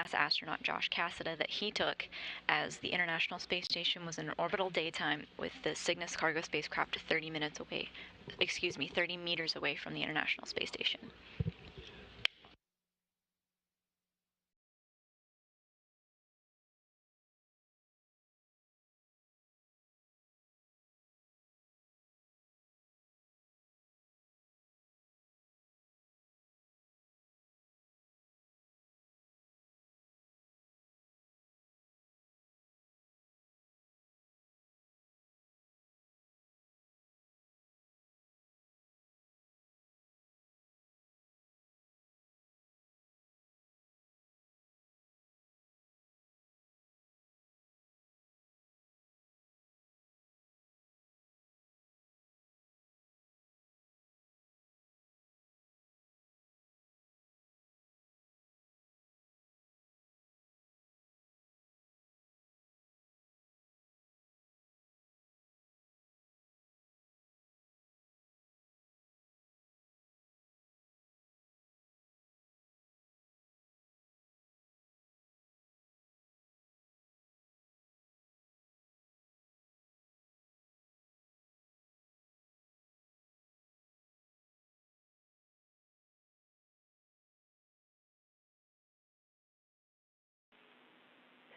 NASA astronaut Josh Cassada that he took as the International Space Station was in orbital daytime with the Cygnus cargo spacecraft 30 meters away from the International Space Station.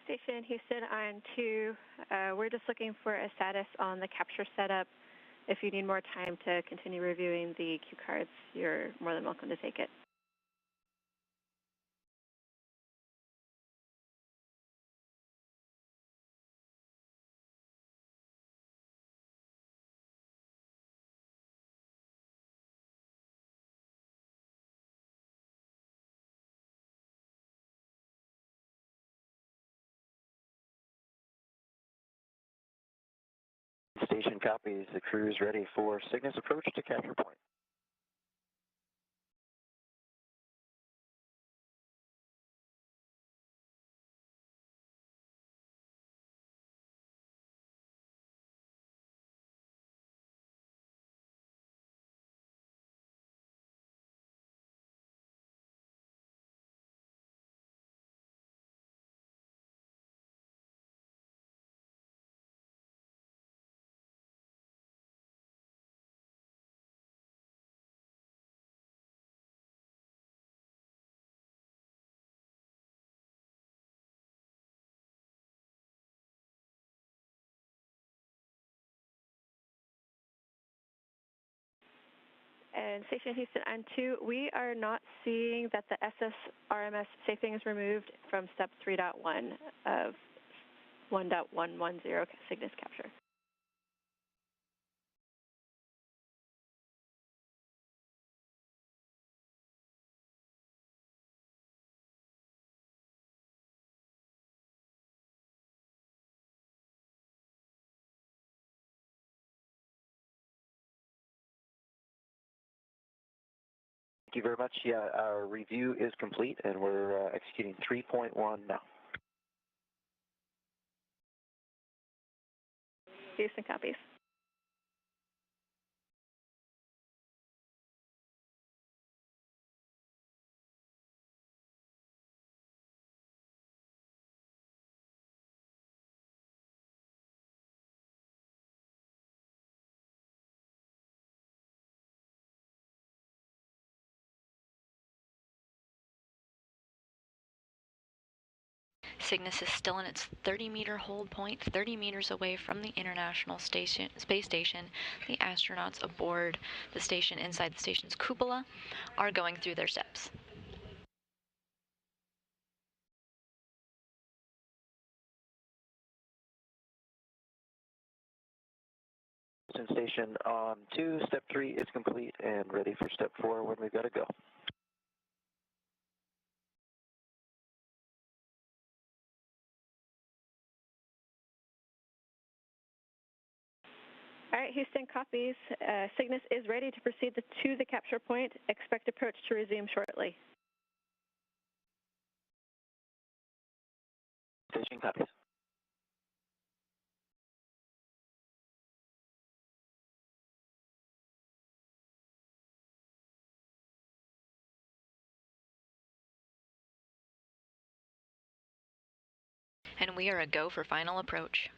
Station Houston on 2. We're just looking for a status on the capture setup. If you need more time to continue reviewing the cue cards, you're more than welcome to take it. Station copies. The crew is ready for Cygnus approach to capture point. And Station Houston on 2, we are not seeing that the SSRMS safing is removed from step 3.1 of 1.110 Cygnus capture. Thank you very much. Yeah, our review is complete, and we're executing 3.1 now. Houston copies. Cygnus is still in its 30-meter hold point, 30 meters away from the International Space Station. The astronauts aboard the station inside the station's cupola are going through their steps. Station on 2, step 3 is complete and ready for step 4 when we've got to go. All right, Houston copies. Cygnus is ready to proceed to the capture point. Expect approach to resume shortly. Station copies. And we are a go for final approach.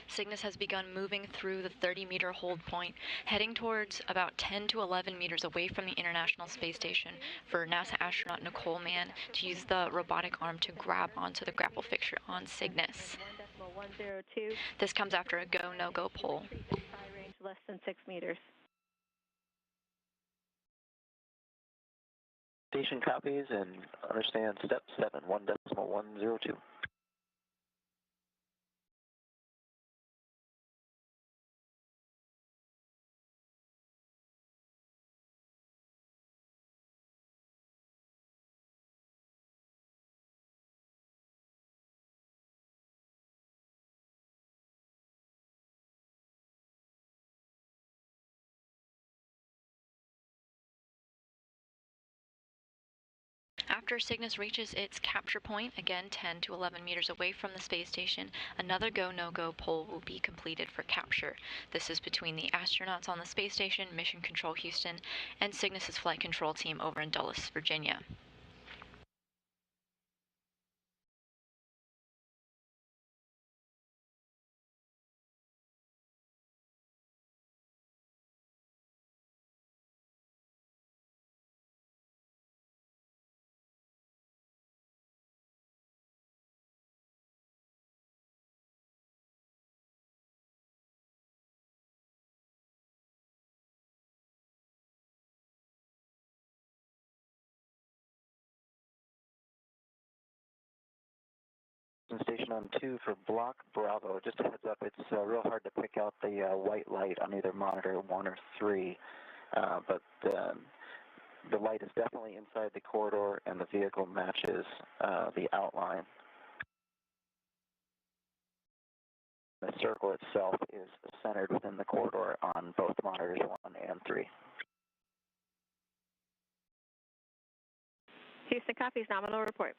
Cygnus has begun moving through the 30-meter hold point, heading towards about 10 to 11 meters away from the International Space Station for NASA astronaut Nicole Mann to use the robotic arm to grab onto the grapple fixture on Cygnus. This comes after a go, no-go poll. Range less than 6 meters. Station copies and understand step 7, 1.102. After Cygnus reaches its capture point, again 10 to 11 meters away from the space station, another go, no-go poll will be completed for capture. This is between the astronauts on the space station, Mission Control Houston, and Cygnus's flight control team over in Dulles, Virginia. Station on 2 for Block Bravo. Just a heads up, it's real hard to pick out the white light on either monitor 1 or 3, but the light is definitely inside the corridor and the vehicle matches the outline. The circle itself is centered within the corridor on both monitors 1 and 3. Houston copies, nominal report.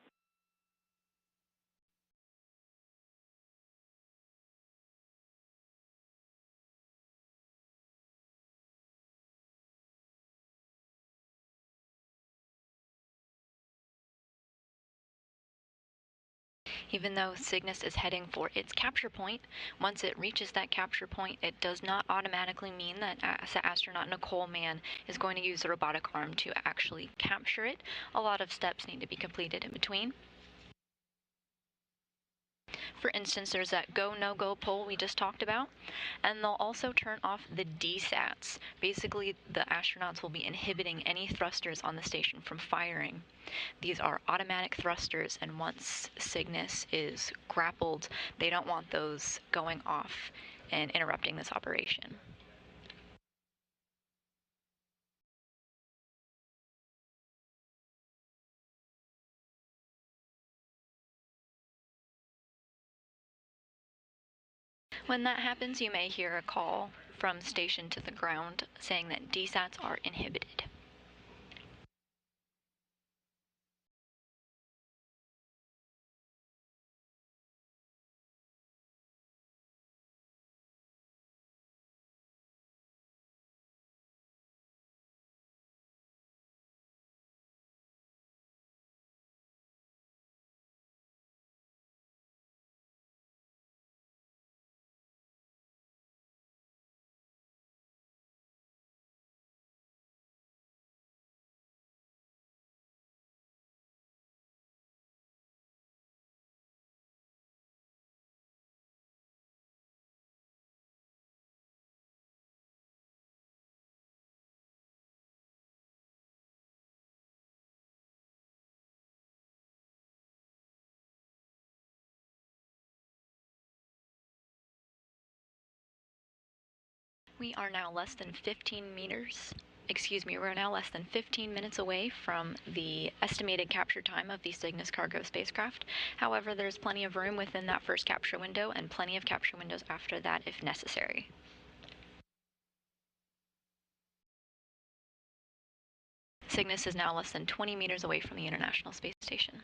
Even though Cygnus is heading for its capture point, once it reaches that capture point, it does not automatically mean that astronaut Nicole Mann is going to use the robotic arm to actually capture it. A lot of steps need to be completed in between. For instance, there's that go, no-go poll we just talked about, and they'll also turn off the DSATs. Basically, the astronauts will be inhibiting any thrusters on the station from firing. These are automatic thrusters, and once Cygnus is grappled, they don't want those going off and interrupting this operation. When that happens, you may hear a call from station to the ground saying that DSATs are inhibited. We are now less than 15 meters. We're now less than 15 minutes away from the estimated capture time of the Cygnus cargo spacecraft. However, there's plenty of room within that first capture window and plenty of capture windows after that if necessary. Cygnus is now less than 20 meters away from the International Space Station.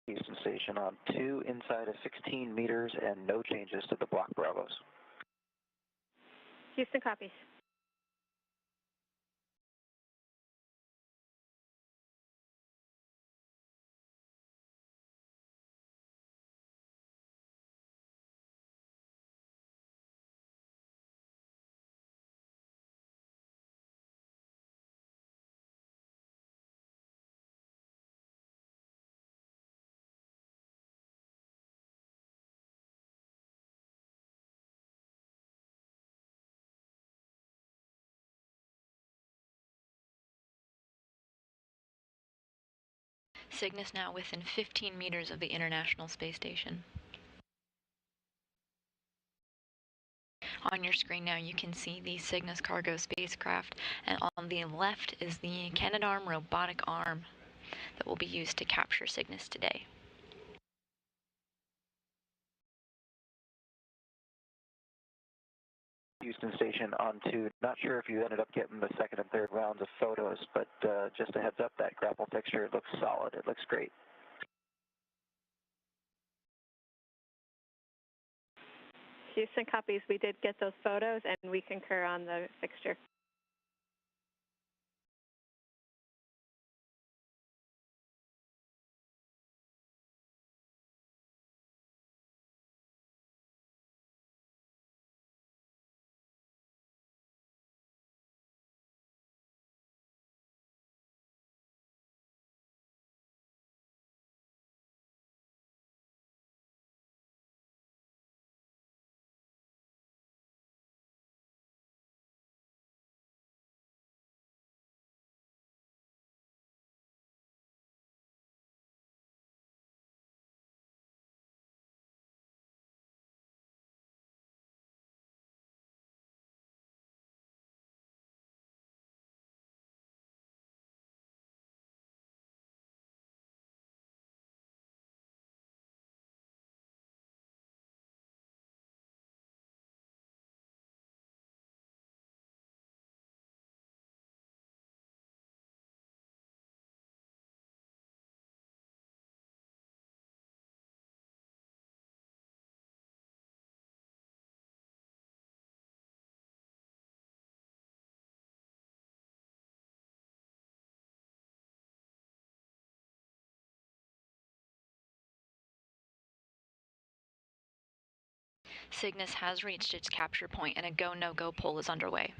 Houston Station on 2 inside of 16 meters and no changes to the block Bravos. Houston copies. Cygnus now within 15 meters of the International Space Station. On your screen now you can see the Cygnus cargo spacecraft, and on the left is the Canadarm robotic arm that will be used to capture Cygnus today. Houston Station on 2. Not sure if you ended up getting the second and third rounds of photos, but just a heads up, that grapple texture looks solid. It looks great. Houston copies. We did get those photos, and we concur on the fixture. Cygnus has reached its capture point and a go-no-go poll is underway.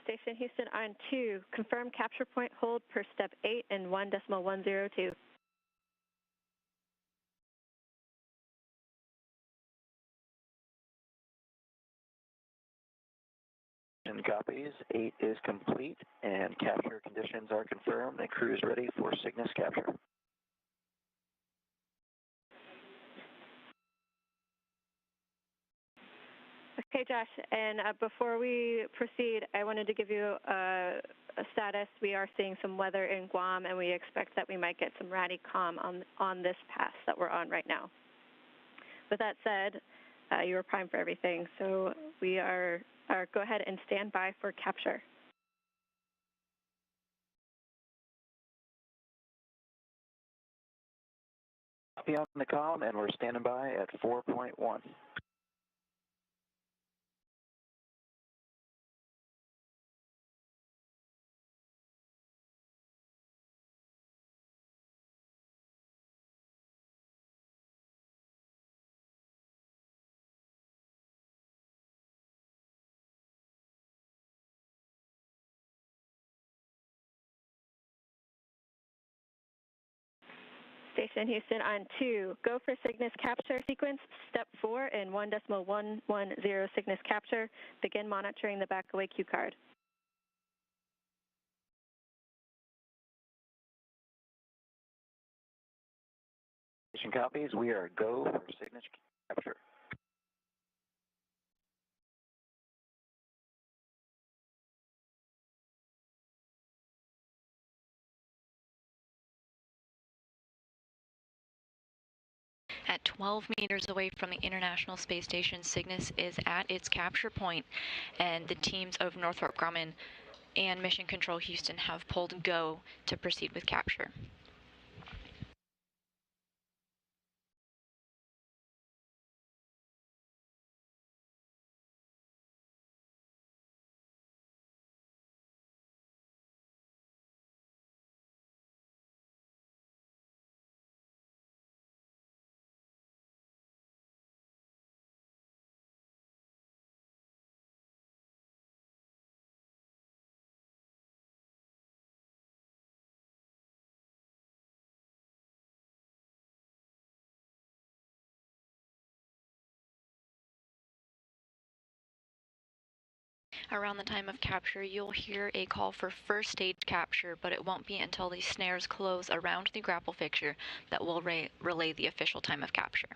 Station Houston on 2, confirm capture point hold per step 8 and 1.102. Copies. 8 is complete and capture conditions are confirmed. The crew is ready for Cygnus capture. Okay, Josh, and before we proceed, I wanted to give you a status. We are seeing some weather in Guam, and we expect that we might get some ratty calm on this pass that we're on right now. With that said, you are primed for everything, so we are go ahead and stand by for capture. Copy on the comm, and we're standing by at 4.1. Station Houston on 2, go for Cygnus capture sequence, step 4 and 1.110 Cygnus capture. Begin monitoring the backaway cue card. Station copies. We are go for Cygnus capture. At 12 meters away from the International Space Station, Cygnus is at its capture point, and the teams of Northrop Grumman and Mission Control Houston have pulled go to proceed with capture. Around the time of capture, you'll hear a call for first stage capture, but it won't be until the snares close around the grapple fixture that will relay the official time of capture.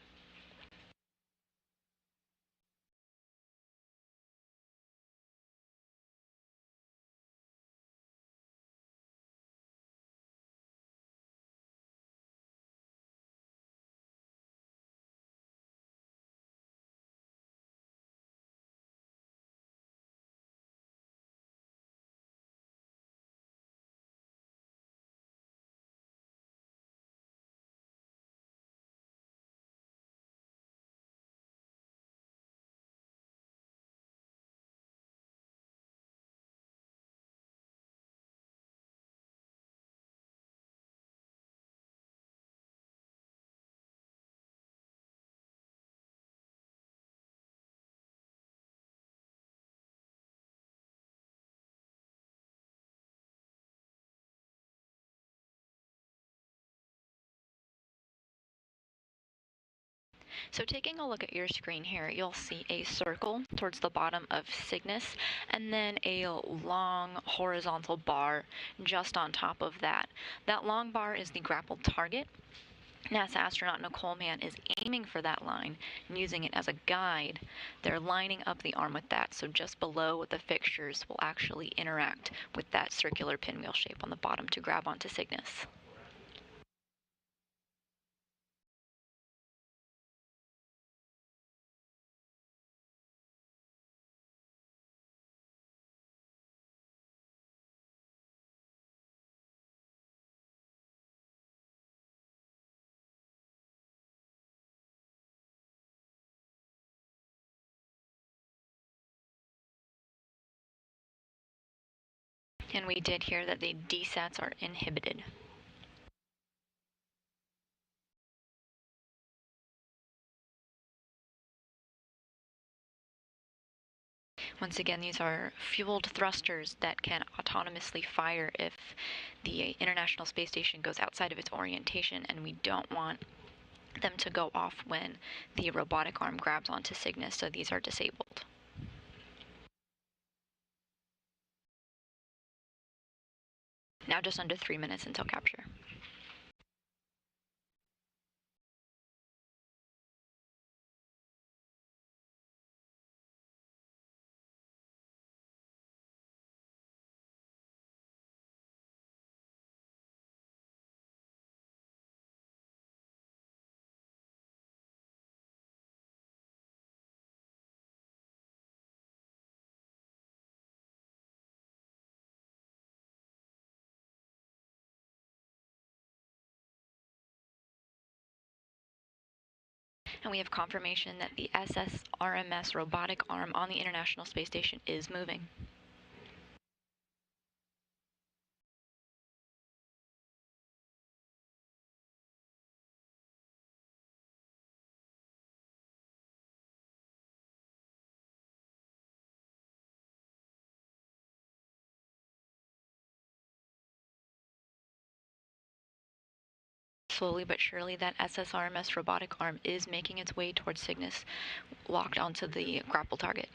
So taking a look at your screen here, you'll see a circle towards the bottom of Cygnus, and then a long horizontal bar just on top of that. That long bar is the grappled target. NASA astronaut Nicole Mann is aiming for that line and using it as a guide. They're lining up the arm with that, so just below the fixtures will actually interact with that circular pinwheel shape on the bottom to grab onto Cygnus. And we did hear that the DSATs are inhibited. Once again, these are fueled thrusters that can autonomously fire if the International Space Station goes outside of its orientation, and we don't want them to go off when the robotic arm grabs onto Cygnus, so these are disabled. Now just under 3 minutes until capture. And we have confirmation that the SSRMS robotic arm on the International Space Station is moving. Slowly but surely, that SSRMS robotic arm is making its way towards Cygnus, locked onto the grapple target.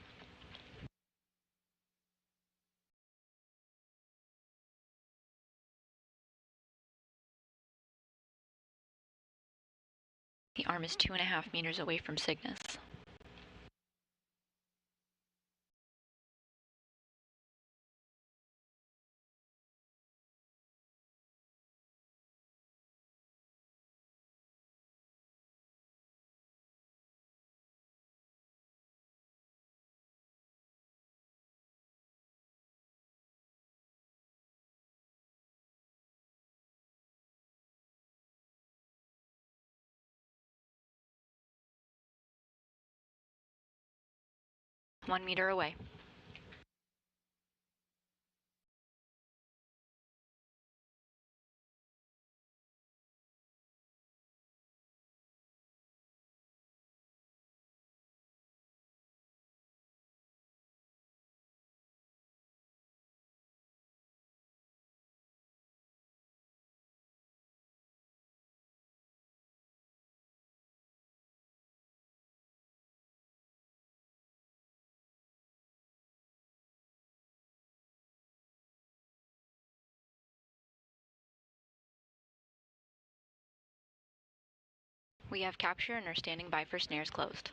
The arm is 2.5 meters away from Cygnus. One meter away. We have capture and are standing by for snares closed.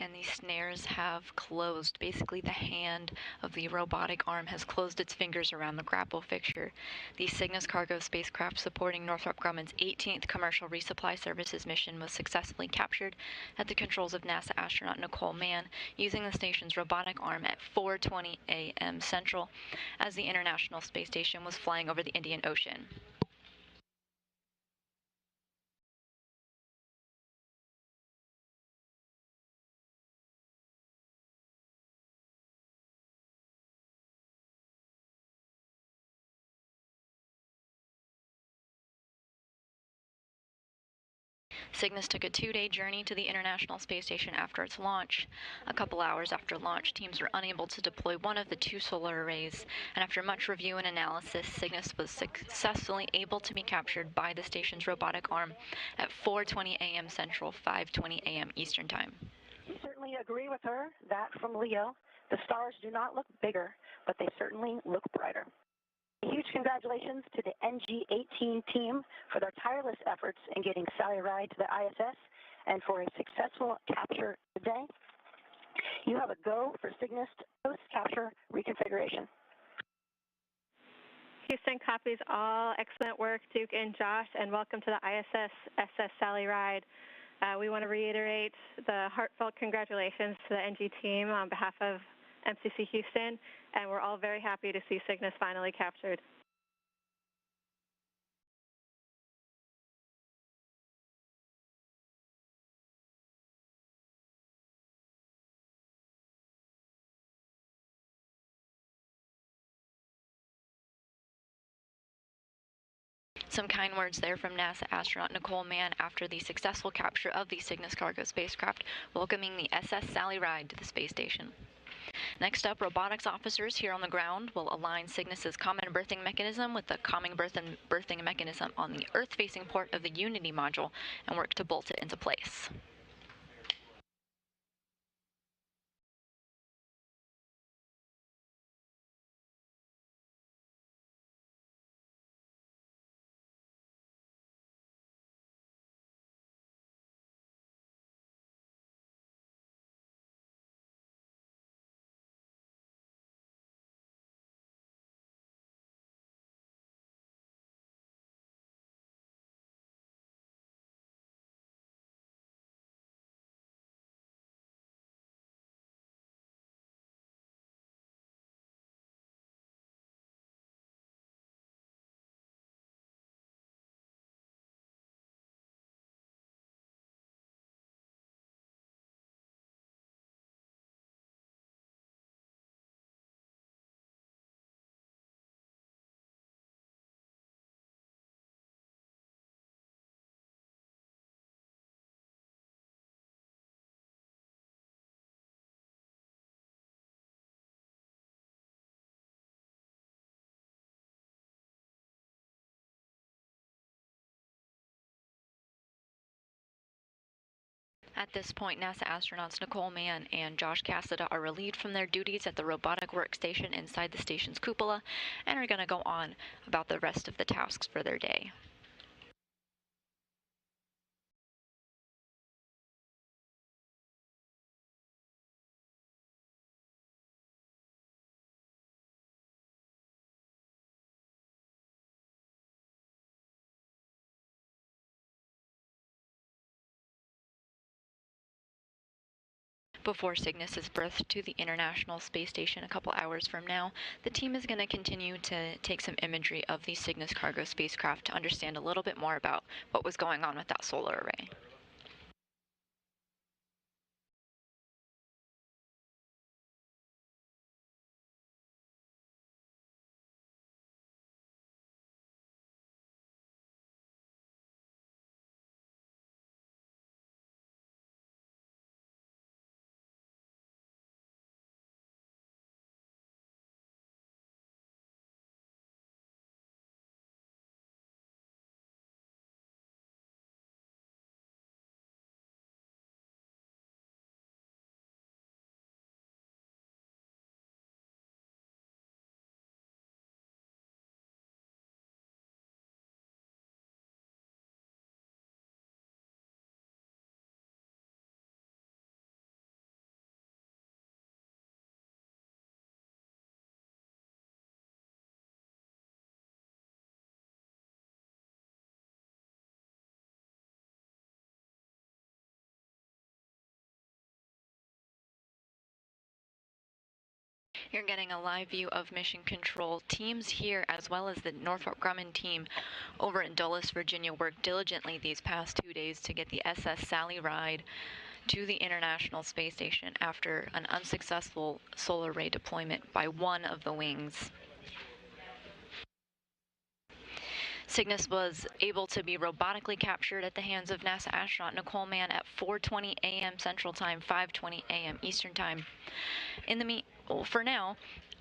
and the snares have closed. Basically, the hand of the robotic arm has closed its fingers around the grapple fixture. The Cygnus cargo spacecraft supporting Northrop Grumman's 18th commercial resupply services mission was successfully captured at the controls of NASA astronaut Nicole Mann using the station's robotic arm at 4:20 a.m. Central as the International Space Station was flying over the Indian Ocean. Cygnus took a 2-day journey to the International Space Station after its launch. A couple hours after launch, teams were unable to deploy one of the 2 solar arrays, and after much review and analysis, Cygnus was successfully able to be captured by the station's robotic arm at 4:20 a.m. Central, 5:20 a.m. Eastern Time. We certainly agree with her. That from Leo. The stars do not look bigger, but they certainly look brighter. A huge congratulations to the NG-18 team for their tireless efforts in getting Sally Ride to the ISS and for a successful capture today. You have a go for Cygnus post-capture reconfiguration. Houston copies all. Excellent work, Duke and Josh, and welcome to the ISS SS Sally Ride. We want to reiterate the heartfelt congratulations to the NG team on behalf of MCC Houston, and we're all very happy to see Cygnus finally captured. Some kind words there from NASA astronaut Nicole Mann after the successful capture of the Cygnus cargo spacecraft, welcoming the SS Sally Ride to the space station. Next up, robotics officers here on the ground will align Cygnus's common berthing mechanism with the common berthing mechanism on the Earth-facing port of the Unity module and work to bolt it into place. At this point, NASA astronauts Nicole Mann and Josh Cassada are relieved from their duties at the robotic workstation inside the station's cupola and are going to go on about the rest of the tasks for their day. Before Cygnus is berthed to the International Space Station a couple hours from now, the team is going to continue to take some imagery of the Cygnus cargo spacecraft to understand a little bit more about what was going on with that solar array. You're getting a live view of mission control. Teams here, as well as the Northrop Grumman team over in Dulles, Virginia, worked diligently these past 2 days to get the SS Sally Ride to the International Space Station after an unsuccessful solar ray deployment by one of the wings. Cygnus was able to be robotically captured at the hands of NASA astronaut Nicole Mann at 4:20 a.m. Central Time, 5:20 a.m. Eastern Time. For now,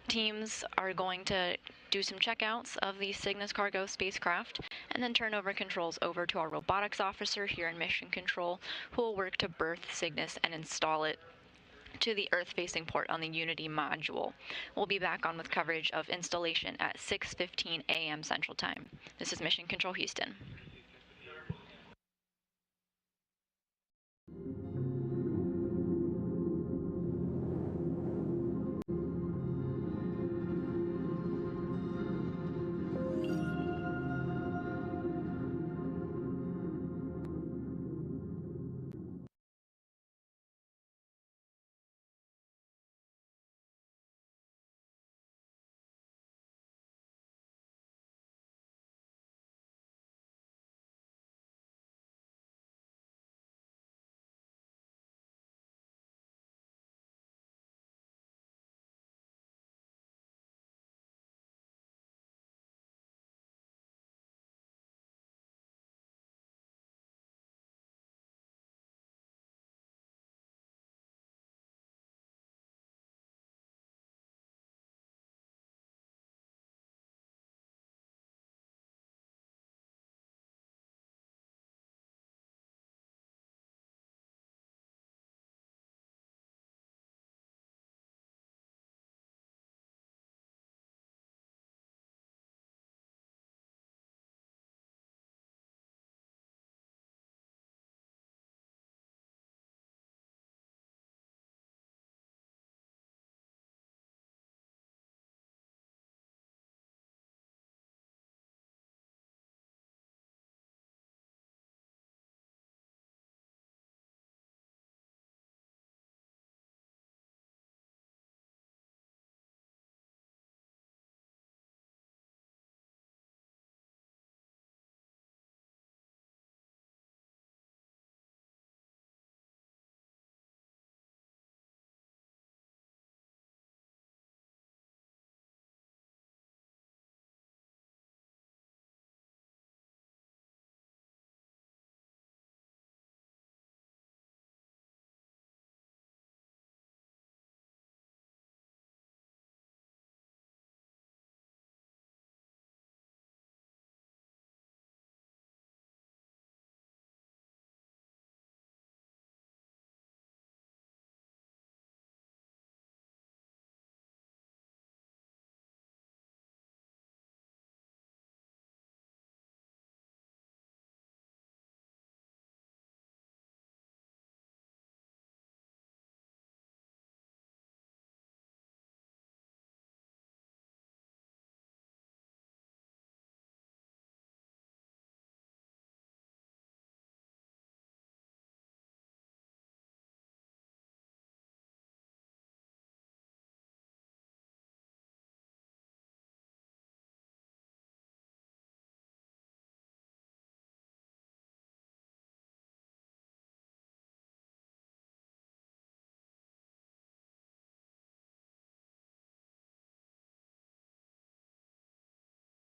teams are going to do some checkouts of the Cygnus cargo spacecraft and then turn over controls over to our robotics officer here in Mission Control, who will work to berth Cygnus and install it to the Earth-facing port on the Unity module. We'll be back on with coverage of installation at 6:15 a.m. Central Time. This is Mission Control Houston.